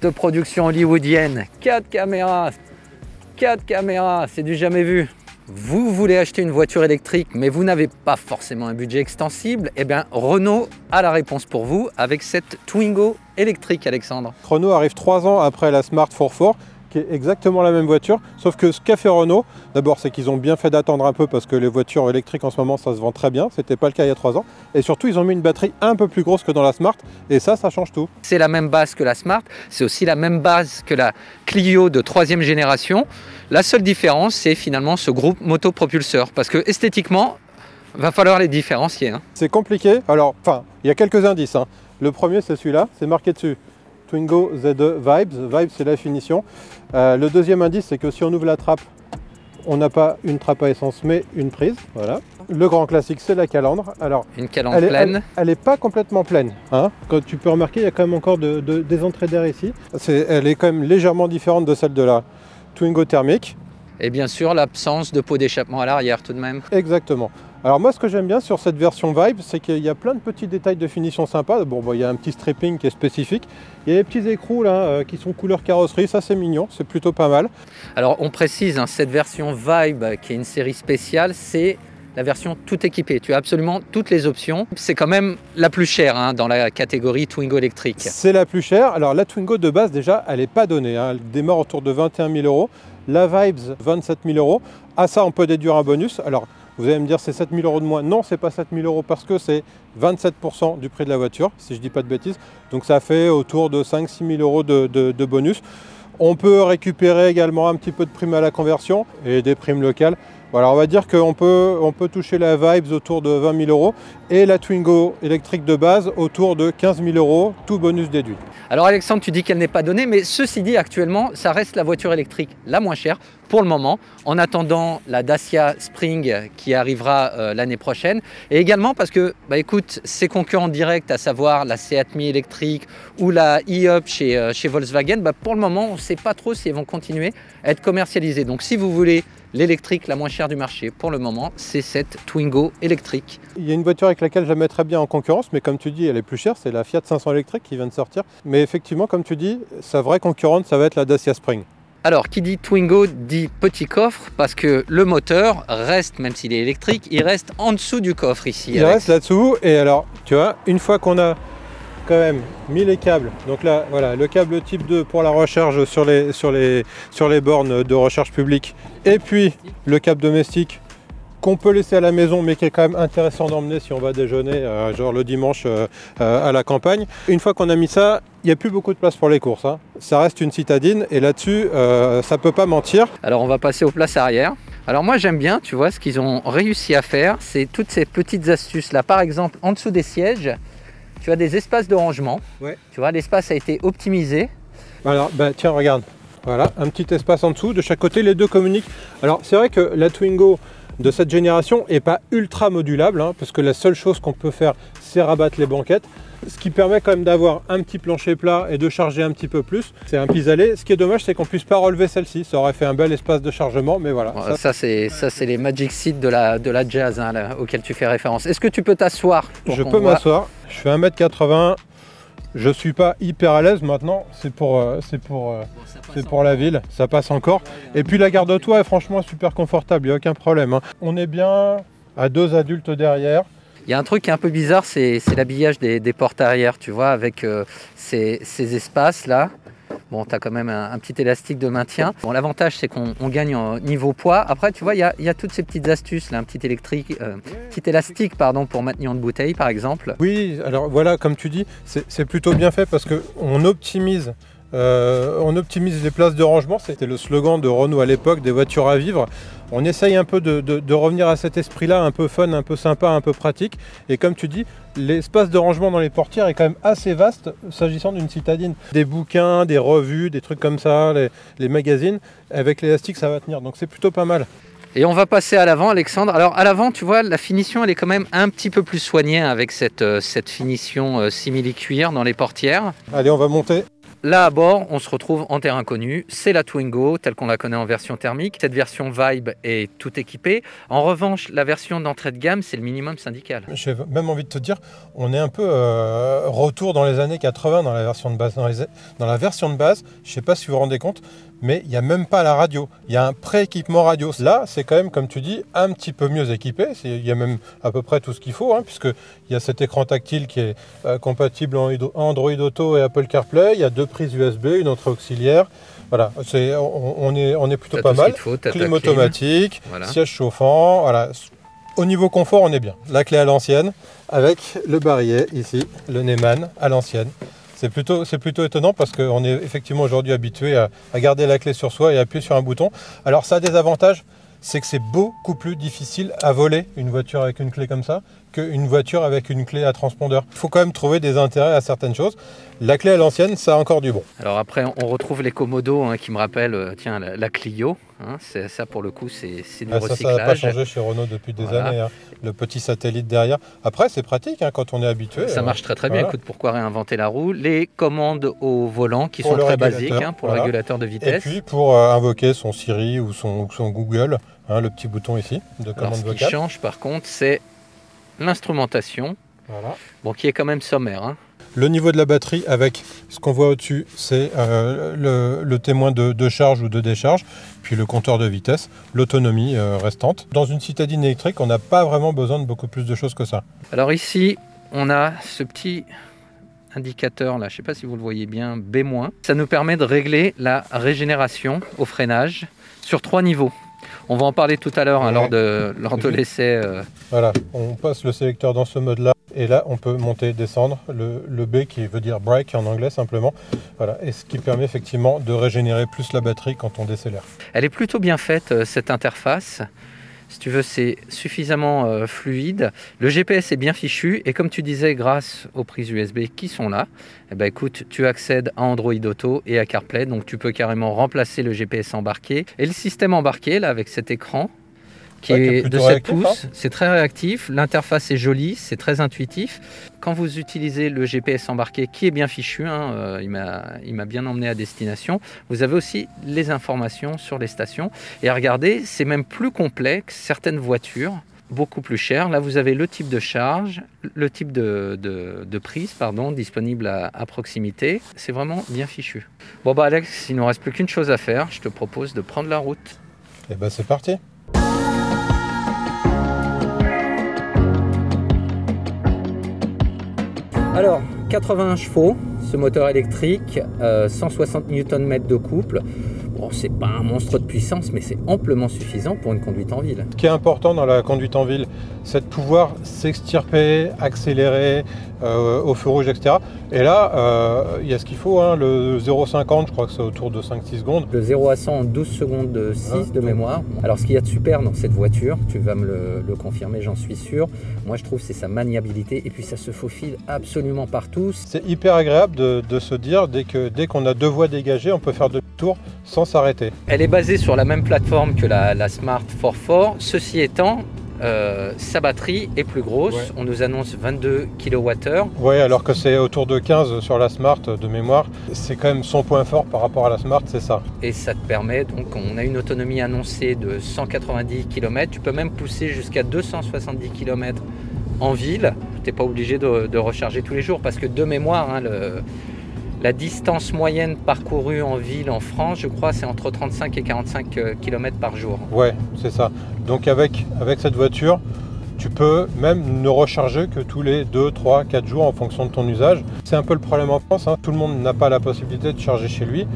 post-production hollywoodienne. 4 caméras, c'est du jamais vu. Vous voulez acheter une voiture électrique, mais vous n'avez pas forcément un budget extensible, eh bien Renault a la réponse pour vous avec cette Twingo électrique, Alexandre. Renault arrive 3 ans après la Smart 44, qui est exactement la même voiture, sauf que ce qu'a fait Renault, d'abord c'est qu'ils ont bien fait d'attendre un peu parce que les voitures électriques en ce moment ça se vend très bien, c'était pas le cas il y a 3 ans, et surtout ils ont mis une batterie un peu plus grosse que dans la Smart, et ça change tout. C'est la même base que la Smart, c'est aussi la même base que la Clio de 3e génération. La seule différence c'est finalement ce groupe motopropulseur, parce que esthétiquement, va falloir les différencier. Hein. C'est compliqué, alors enfin, il y a quelques indices. Hein. Le premier c'est celui-là, c'est marqué dessus. Twingo Z2 Vibes, Vibes c'est la finition. Le deuxième indice c'est que si on ouvre la trappe, on n'a pas une trappe à essence mais une prise, voilà. Le grand classique c'est la calandre. Alors, une calandre pleine. Elle n'est pas complètement pleine. Hein. Quand tu peux remarquer, il y a quand même encore des entrées d'air ici. Elle est quand même légèrement différente de celle de la Twingo thermique. Et bien sûr l'absence de pot d'échappement à l'arrière tout de même. Exactement. Alors moi ce que j'aime bien sur cette version Vibe, c'est qu'il y a plein de petits détails de finition sympas. Bon, il y a un petit stripping qui est spécifique. Il y a des petits écrous là qui sont couleur carrosserie, ça c'est mignon, c'est plutôt pas mal. Alors on précise, hein, cette version Vibe qui est une série spéciale, c'est la version tout équipée. Tu as absolument toutes les options. C'est quand même la plus chère hein, dans la catégorie Twingo électrique. C'est la plus chère. Alors la Twingo de base déjà, elle n'est pas donnée. Hein. Elle démarre autour de 21 000 €. La Vibes, 27 000 €. À ça, on peut déduire un bonus. Alors, vous allez me dire, c'est 7 000 € de moins. Non, c'est pas 7 000 € parce que c'est 27 % du prix de la voiture, si je dis pas de bêtises. Donc, ça fait autour de 5 000 – 6 000 € de bonus. On peut récupérer également un petit peu de prime à la conversion et des primes locales. Voilà, on va dire qu'on peut toucher la Vibes autour de 20 000 € et la Twingo électrique de base autour de 15 000 €, tout bonus déduit. Alors Alexandre, tu dis qu'elle n'est pas donnée, mais ceci dit, actuellement, ça reste la voiture électrique la moins chère pour le moment, en attendant la Dacia Spring qui arrivera l'année prochaine. Et également parce que, écoute, ses concurrents directs, à savoir la Seat Mii électrique ou la e-Up chez Volkswagen, pour le moment, on ne sait pas trop si elles vont continuer à être commercialisées. Donc si vous voulez l'électrique la moins chère du marché, pour le moment, c'est cette Twingo électrique. Il y a une voiture avec laquelle je la mettrais bien en concurrence, mais comme tu dis, elle est plus chère, c'est la Fiat 500 électrique qui vient de sortir. Mais effectivement, comme tu dis, sa vraie concurrente, ça va être la Dacia Spring. Alors, qui dit Twingo dit petit coffre, parce que le moteur reste, même s'il est électrique, il reste en dessous du coffre ici. Il reste là-dessous, et alors, tu vois, une fois qu'on a quand même mis les câbles, donc là, voilà, le câble type 2 pour la recharge sur les bornes de recharge publique, et puis le câble domestique qu'on peut laisser à la maison mais qui est quand même intéressant d'emmener si on va déjeuner genre le dimanche à la campagne. Une fois qu'on a mis ça, il n'y a plus beaucoup de place pour les courses. Hein. Ça reste une citadine et là-dessus, ça peut pas mentir. Alors on va passer aux places arrière. Alors moi j'aime bien, tu vois, ce qu'ils ont réussi à faire, c'est toutes ces petites astuces là. Par exemple, en dessous des sièges, tu as des espaces de rangement. Ouais. Tu vois, l'espace a été optimisé. Alors, tiens, regarde. Voilà, un petit espace en dessous. De chaque côté, les deux communiquent. Alors, c'est vrai que la Twingo de cette génération n'est pas ultra modulable, hein, parce que la seule chose qu'on peut faire, c'est rabattre les banquettes. Ce qui permet quand même d'avoir un petit plancher plat et de charger un petit peu plus. C'est un pis-aller. Ce qui est dommage, c'est qu'on ne puisse pas relever celle-ci. Ça aurait fait un bel espace de chargement, mais voilà. Ouais, ça c'est les magic seats de la Jazz hein, auquel tu fais référence. Est-ce que tu peux t'asseoir? Je peux m'asseoir. Je fais 1m80. Je ne suis pas hyper à l'aise maintenant. C'est pour la ville. Ça passe encore. Et puis la garde-toit est franchement super confortable. Il n'y a aucun problème. Hein. On est bien à 2 adultes derrière. Il y a un truc qui est un peu bizarre, c'est l'habillage des portes arrière, tu vois, avec ces espaces là. Bon, tu as quand même un petit élastique de maintien. Bon, l'avantage, c'est qu'on gagne en niveau poids. Après, tu vois, il y a toutes ces petites astuces, là, un petit élastique pardon, pour maintenir une bouteille, par exemple. Oui, alors voilà, comme tu dis, c'est plutôt bien fait parce qu'on optimise. On optimise les places de rangement, c'était le slogan de Renault à l'époque, des voitures à vivre. On essaye un peu de revenir à cet esprit-là, un peu fun, un peu sympa, un peu pratique. Et comme tu dis, l'espace de rangement dans les portières est quand même assez vaste s'agissant d'une citadine. Des bouquins, des revues, des trucs comme ça, les magazines, avec l'élastique ça va tenir, donc c'est plutôt pas mal. Et on va passer à l'avant, Alexandre. Alors à l'avant, tu vois, la finition, elle est quand même un petit peu plus soignée avec cette finition simili-cuir dans les portières. Allez, on va monter. Là à bord, on se retrouve en terrain connu, c'est la Twingo telle qu'on la connaît en version thermique. Cette version Vibe est tout équipée. En revanche, la version d'entrée de gamme, c'est le minimum syndical. J'ai même envie de te dire, on est un peu retour dans les années 80 dans la version de base. Dans la version de base, je ne sais pas si vous vous rendez compte, mais il n'y a même pas la radio. Il y a un pré-équipement radio. Là, c'est quand même, comme tu dis, un petit peu mieux équipé. Il y a même à peu près tout ce qu'il faut, hein, puisqu'il y a cet écran tactile qui est compatible en Android Auto et Apple CarPlay. Il y a 2 prises USB, une entrée auxiliaire. Voilà, on est plutôt pas mal. Clim automatique, voilà. Siège chauffant. Voilà. Au niveau confort, on est bien. La clé à l'ancienne, avec le barillet ici, le Neumann à l'ancienne. C'est plutôt étonnant parce qu'on est effectivement aujourd'hui habitué à garder la clé sur soi et appuyer sur un bouton. Alors ça a des avantages, c'est que c'est beaucoup plus difficile à voler une voiture avec une clé comme ça qu'une voiture avec une clé à transpondeur. Il faut quand même trouver des intérêts à certaines choses. La clé à l'ancienne, ça a encore du bon. Alors après, on retrouve les Commodo qui me rappellent tiens, la Clio. Ça pour le coup, c'est du recyclage. Ça n'a pas changé chez Renault depuis des années. Hein. Le petit satellite derrière. Après, c'est pratique quand on est habitué. Ça marche très bien. Écoute, pourquoi réinventer la roue? Les commandes au volant qui sont très basiques pour le régulateur de vitesse. Et puis pour invoquer son Siri ou son Google, le petit bouton ici de commande vocale. Ce qui change par contre, c'est l'instrumentation, qui est quand même sommaire. Le niveau de la batterie avec ce qu'on voit au-dessus, c'est le témoin de charge ou de décharge, puis le compteur de vitesse, l'autonomie restante. Dans une citadine électrique, on n'a pas vraiment besoin de beaucoup plus de choses que ça. Alors ici, on a ce petit indicateur là, je ne sais pas si vous le voyez bien, B-. Ça nous permet de régler la régénération au freinage sur 3 niveaux. On va en parler tout à l'heure lors de l'essai. Voilà, on passe le sélecteur dans ce mode-là et là on peut monter et descendre le B qui veut dire brake en anglais simplement. Voilà, et ce qui permet effectivement de régénérer plus la batterie quand on décélère. Elle est plutôt bien faite cette interface. Si tu veux, c'est suffisamment fluide. Le GPS est bien fichu et comme tu disais, grâce aux prises USB qui sont là, écoute, tu accèdes à Android Auto et à CarPlay, donc tu peux carrément remplacer le GPS embarqué. Et le système embarqué, là, avec cet écran, qui est de 7 pouces, c'est très réactif, l'interface est jolie, c'est très intuitif. Quand vous utilisez le GPS embarqué, qui est bien fichu, il m'a bien emmené à destination, vous avez aussi les informations sur les stations. Et regardez, c'est même plus complet que certaines voitures, beaucoup plus chères. Là, vous avez le type de charge, le type de prise, disponible à proximité. C'est vraiment bien fichu. Bon Alex, il ne nous reste plus qu'une chose à faire. Je te propose de prendre la route. Et c'est parti. Alors, 81 chevaux, ce moteur électrique, 160 Nm de couple. Bon, c'est pas un monstre de puissance, mais c'est amplement suffisant pour une conduite en ville. Ce qui est important dans la conduite en ville, c'est de pouvoir s'extirper, accélérer au feu rouge, etc. Et là, il y a ce qu'il faut, le 0,50, je crois que c'est autour de 5-6 secondes. Le 0 à 100 en 12 secondes de 6 de mémoire. Alors ce qu'il y a de super dans cette voiture, tu vas me le confirmer, j'en suis sûr. Moi je trouve c'est sa maniabilité et puis ça se faufile absolument partout. C'est hyper agréable de se dire, dès qu'on a 2 voies dégagées, on peut faire demi-tour sans s'arrêter. Elle est basée sur la même plateforme que la Smart 4.4. Ceci étant, sa batterie est plus grosse, on nous annonce 22 kWh. Oui, alors que c'est autour de 15 sur la Smart de mémoire. C'est quand même son point fort par rapport à la Smart, c'est ça. Et ça te permet, donc on a une autonomie annoncée de 190 km, tu peux même pousser jusqu'à 270 km en ville. Tu n'es pas obligé de recharger tous les jours parce que de mémoire, la distance moyenne parcourue en ville en France, je crois, c'est entre 35 et 45 km par jour. Ouais, c'est ça. Donc avec cette voiture, tu peux même ne recharger que tous les 2, 3, 4 jours en fonction de ton usage. C'est un peu le problème en France, tout le monde n'a pas la possibilité de charger chez lui.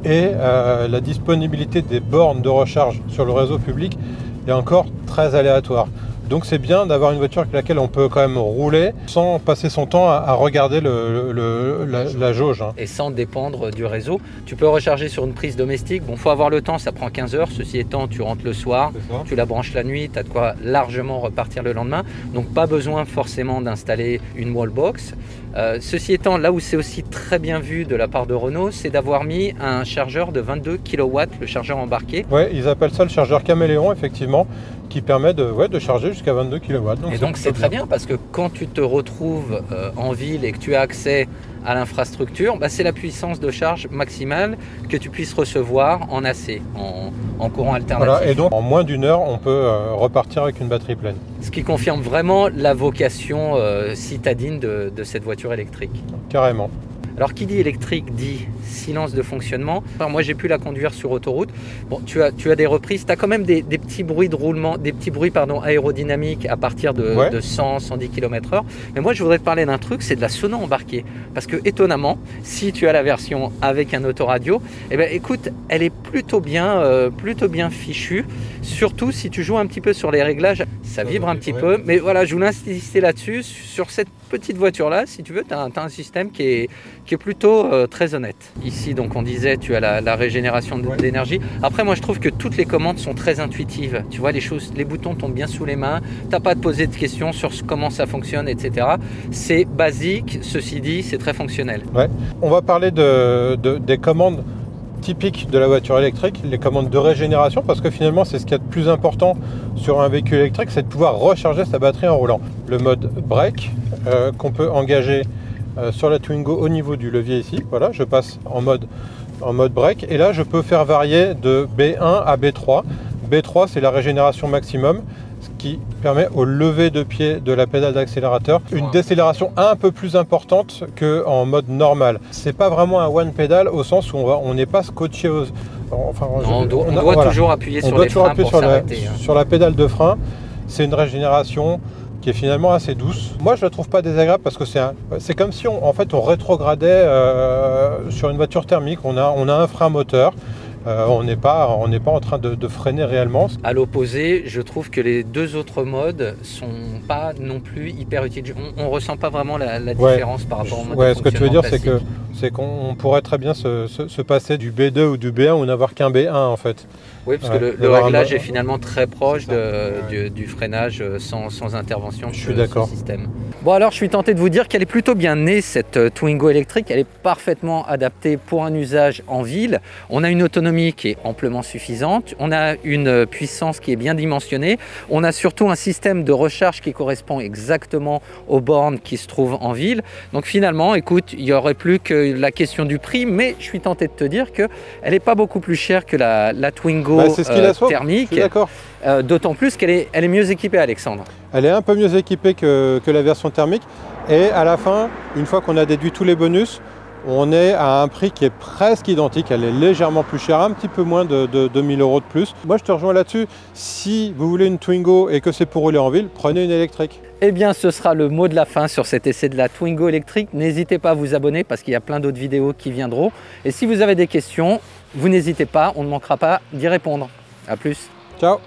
Et la disponibilité des bornes de recharge sur le réseau public est encore très aléatoire. Donc c'est bien d'avoir une voiture avec laquelle on peut quand même rouler sans passer son temps à regarder la jauge. Et sans dépendre du réseau. Tu peux recharger sur une prise domestique. Bon, faut avoir le temps, ça prend 15 heures. Ceci étant, tu rentres le soir, tu la branches la nuit, tu as de quoi largement repartir le lendemain. Donc pas besoin forcément d'installer une wallbox. Ceci étant, là où c'est aussi très bien vu de la part de Renault, c'est d'avoir mis un chargeur de 22 kW, le chargeur embarqué. Oui, ils appellent ça le chargeur caméléon, effectivement, qui permet de charger jusqu'à 22 kW. Et donc c'est très bien parce que quand tu te retrouves en ville et que tu as accès à l'infrastructure, c'est la puissance de charge maximale que tu puisses recevoir en AC, en courant alternatif. Voilà, et donc en moins d'une heure, on peut repartir avec une batterie pleine. Ce qui confirme vraiment la vocation citadine de cette voiture électrique. Carrément. Alors qui dit électrique dit silence de fonctionnement. Enfin, moi j'ai pu la conduire sur autoroute. Bon, tu as des reprises, tu as quand même des petits bruits de roulement, des petits bruits aérodynamiques à partir de 100-110 km/h. Mais moi je voudrais te parler d'un truc, c'est de la sono embarquée. Parce que étonnamment, si tu as la version avec un autoradio, écoute, elle est plutôt bien fichue. Surtout si tu joues un petit peu sur les réglages, ça vibre un petit peu. Mais voilà, je voulais insister là-dessus. Sur cette petite voiture là, si tu veux, tu as un système qui est plutôt très honnête. Ici, donc on disait, tu as la régénération d'énergie. Après, moi je trouve que toutes les commandes sont très intuitives. Tu vois, les boutons tombent bien sous les mains. Tu n'as pas à te poser de questions sur comment ça fonctionne, etc. C'est basique, ceci dit, c'est très fonctionnel. Ouais. On va parler des commandes typiques de la voiture électrique, les commandes de régénération, parce que finalement c'est ce qu'il y a de plus important sur un véhicule électrique, c'est de pouvoir recharger sa batterie en roulant. Le mode break qu'on peut engager sur la Twingo au niveau du levier ici, voilà, je passe en mode break et là je peux faire varier de B1 à B3. B3 c'est la régénération maximum, ce qui permet au lever de pied de la pédale d'accélérateur une décélération un peu plus importante qu'en mode normal. C'est pas vraiment un one pédale au sens où on n'est pas scotché aux... on doit toujours appuyer sur les freins pour s'arrêter. Sur la pédale de frein, c'est une régénération qui est finalement assez douce. Moi je la trouve pas désagréable parce que c'est comme si on rétrogradait sur une voiture thermique. On a un frein moteur. On n'est pas en train de freiner réellement. À l'opposé, je trouve que les deux autres modes sont pas non plus hyper utiles. On ressent pas vraiment la différence par rapport au mode de ce que tu veux dire, classique. c'est qu'on pourrait très bien se passer du B2 ou du B1 ou n'avoir qu'un B1 en fait. Oui, parce que le réglage est finalement très proche du freinage sans intervention de ce système. Bon, alors je suis tenté de vous dire qu'elle est plutôt bien née, cette Twingo électrique. Elle est parfaitement adaptée pour un usage en ville. On a une autonomie qui est amplement suffisante. On a une puissance qui est bien dimensionnée. On a surtout un système de recharge qui correspond exactement aux bornes qui se trouvent en ville. Donc finalement, écoute, il n'y aurait plus que la question du prix, mais je suis tenté de te dire qu'elle n'est pas beaucoup plus chère que la Twingo thermique. D'autant plus qu'elle est mieux équipée, Alexandre. Elle est un peu mieux équipée que la version thermique. Et à la fin, une fois qu'on a déduit tous les bonus, on est à un prix qui est presque identique. Elle est légèrement plus chère, un petit peu moins de 2000 € de plus. Moi, je te rejoins là-dessus. Si vous voulez une Twingo et que c'est pour rouler en ville, prenez une électrique. Eh bien, ce sera le mot de la fin sur cet essai de la Twingo électrique. N'hésitez pas à vous abonner parce qu'il y a plein d'autres vidéos qui viendront. Et si vous avez des questions, vous n'hésitez pas, on ne manquera pas d'y répondre. À plus. Ciao.